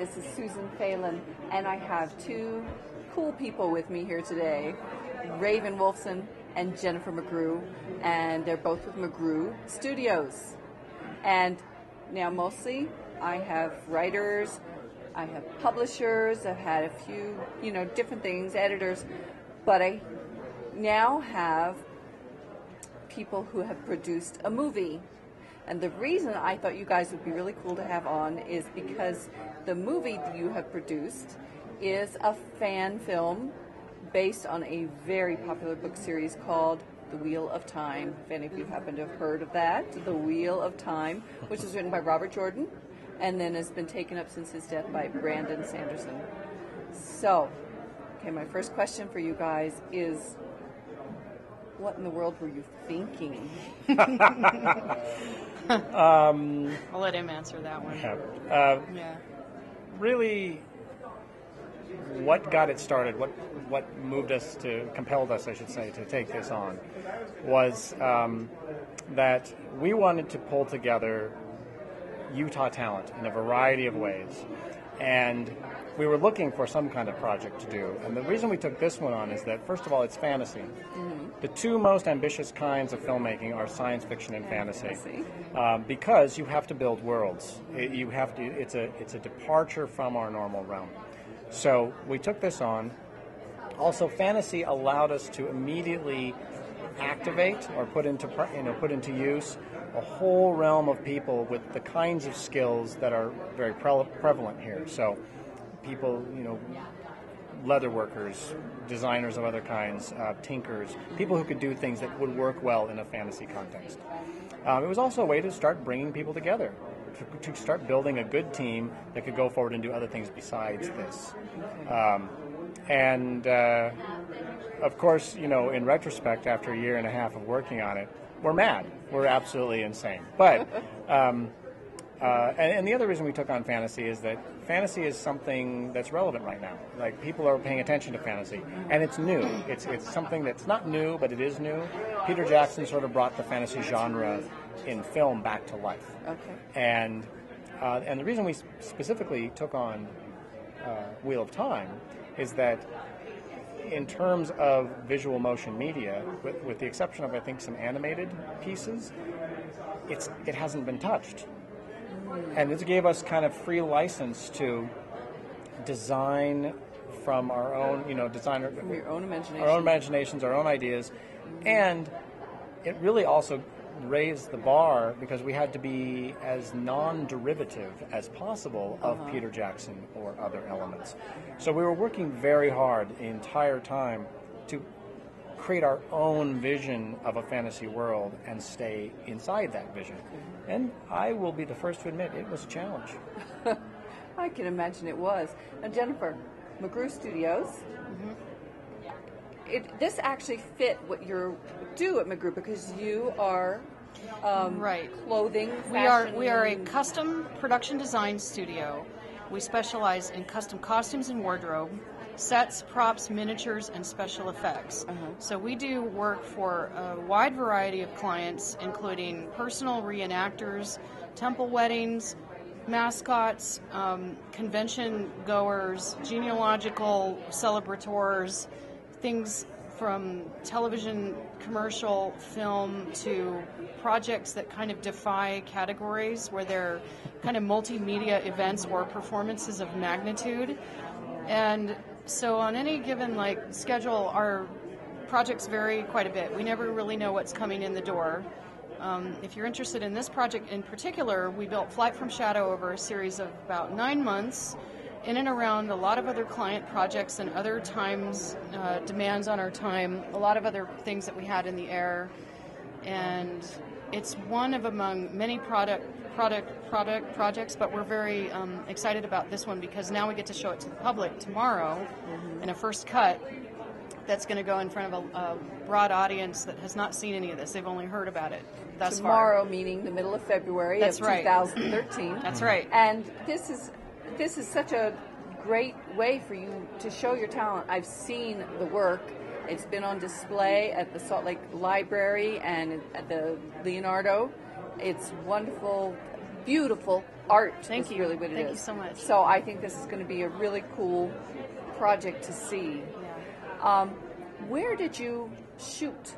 this is Susan Phelan, and I have two cool people with me here today, Hraefn Wulfson and Jennifer McGrew, and they're both with McGrew Studios. And now mostly I have writers, I have publishers, I've had a few, different things, editors, but I now have people who have produced a movie. And the reason I thought you guys would be really cool to have on is because the movie that you have produced is a fan film based on a very popular book series called The Wheel of Time. If any of you happen to have heard of that, The Wheel of Time, which was written by Robert Jordan and then has been taken up since his death by Brandon Sanderson. So, okay, my first question for you guys is, what in the world were you thinking? I'll let him answer that one. Yeah. Really, what got it started, what compelled us, I should say, to take this on, was that we wanted to pull together Utah talent in a variety of ways. And we were looking for some kind of project to do. And the reason we took this one on is that, first of all, it's fantasy. Mm-hmm. The two most ambitious kinds of filmmaking are science fiction and fantasy. Because you have to build worlds. It's a departure from our normal realm. So we took this on. Also, fantasy allowed us to immediately activate or put into use a whole realm of people with the kinds of skills that are very prevalent here. So people, leather workers, designers of other kinds, tinkers, people who could do things that would work well in a fantasy context. It was also a way to start bringing people together, to start building a good team that could go forward and do other things besides this. Of course, in retrospect, after a year and a half of working on it, we're mad. We're absolutely insane. But and the other reason we took on fantasy is that fantasy is something that's relevant right now. Like, people are paying attention to fantasy, and it's new. It's something that's not new, but it is new. Peter Jackson sort of brought the fantasy genre in film back to life. Okay. And the reason we specifically took on Wheel of Time is that, in terms of visual motion media, with the exception of, I think, some animated pieces, it hasn't been touched. And this gave us kind of free license to design from our own, from your own imagination. Our own imaginations, our own ideas. And it really also raised the bar because we had to be as non-derivative as possible of Peter Jackson or other elements. So we were working very hard the entire time to create our own vision of a fantasy world and stay inside that vision. And I will be the first to admit it was a challenge. I can imagine it was. Now, Jennifer, McGrew Studios. Mm-hmm. This actually fit what you do at McGrew because you are right. Clothing, fashion. We are a custom production design studio. We specialize in custom costumes and wardrobe, sets, props, miniatures, and special effects. So we do work for a wide variety of clients, including personal reenactors, temple weddings, mascots, convention goers, genealogical celebrators, things from television, commercial, film, to projects that kind of defy categories, where they're kind of multimedia events or performances of magnitude. And so on any given schedule, our projects vary quite a bit. We never really know what's coming in the door. If you're interested in this project in particular, we built Flight from Shadow over a series of about 9 months, in and around a lot of other client projects and other times, demands on our time, a lot of other things that we had in the air. And it's one of among many projects, but we're very excited about this one because now we get to show it to the public tomorrow in a first cut that's going to go in front of a broad audience that has not seen any of this. They've only heard about it thus far. Tomorrow, meaning the middle of February of 2013. That's right. And this is such a great way for you to show your talent. I've seen the work. It's been on display at the Salt Lake Library and at the Leonardo. It's wonderful beautiful art. Thank is you. Really what it Thank is. you so much. So I think this is going to be a really cool project to see. Yeah. Where did you shoot?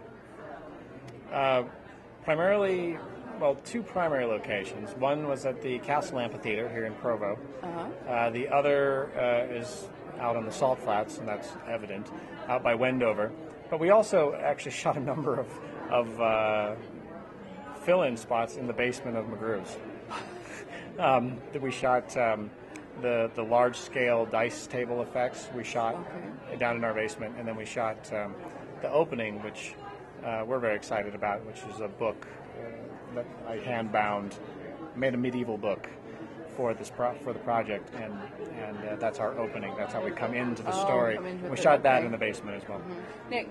Primarily, well, two primary locations. One was at the Castle Amphitheater here in Provo. The other is out on the Salt Flats, and that's evident, out by Wendover. But we also actually shot a number of fill-in spots in the basement of McGrew's. We shot the large-scale dice table effects. We shot down in our basement, and then we shot the opening, which we're very excited about, which is a book that I hand-bound, made a medieval book for this for the project, and that's our opening. That's how we come into the story. We shot that in the basement as well. Nick,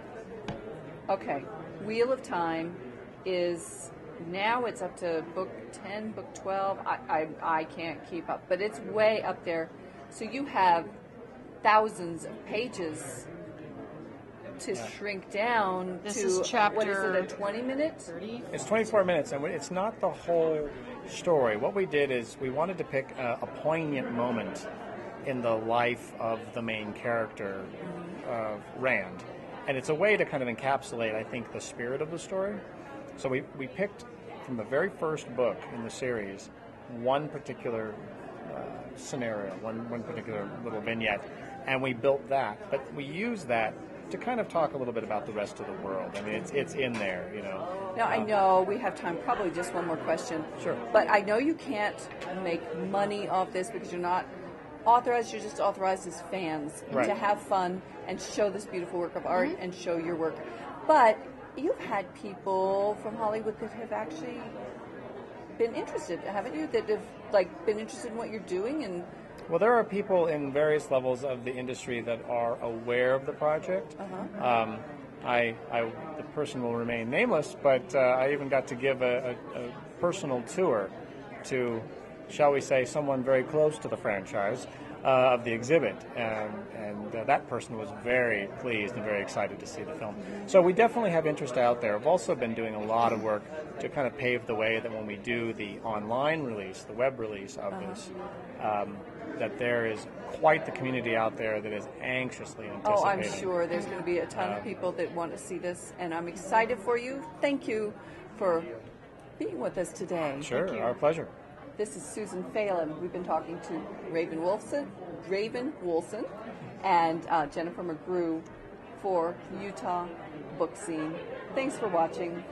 okay, Wheel of Time is now it's up to book 10, book 12. I can't keep up, but it's way up there. So you have thousands of pages to shrink down This to, is chapter, what is it, a 20 minutes? 30? It's 24 minutes, and it's not the whole story. What we did is we wanted to pick a poignant moment in the life of the main character, Rand. And it's a way to kind of encapsulate, I think, the spirit of the story. So we picked from the very first book in the series one particular scenario, one particular little vignette, and we built that. But we used that to kind of talk a little bit about the rest of the world. I mean, it's in there, you know. Now, I know we have time, probably just one more question. Sure. But I know you can't make money off this because you're not authorized, you're just authorized as fans Right. to have fun and show this beautiful work of art and show your work. But you've had people from Hollywood that have actually been interested, haven't you? That have been interested in what you're doing and. Well, there are people in various levels of the industry that are aware of the project. The person will remain nameless, but I even got to give a personal tour to, shall we say, someone very close to the franchise of the exhibit, and that person was very pleased and very excited to see the film. So we definitely have interest out there. We've also been doing a lot of work to kind of pave the way that when we do the online release, the web release of this, that there is quite the community out there that is anxiously anticipating. Oh, I'm sure there's going to be a ton of people that want to see this, and I'm excited for you. Thank you for being with us today. Sure, our pleasure. This is Susan Phelan. We've been talking to Hraefn Wulfson, and Jennifer McGrew for Utah Book Scene. Thanks for watching.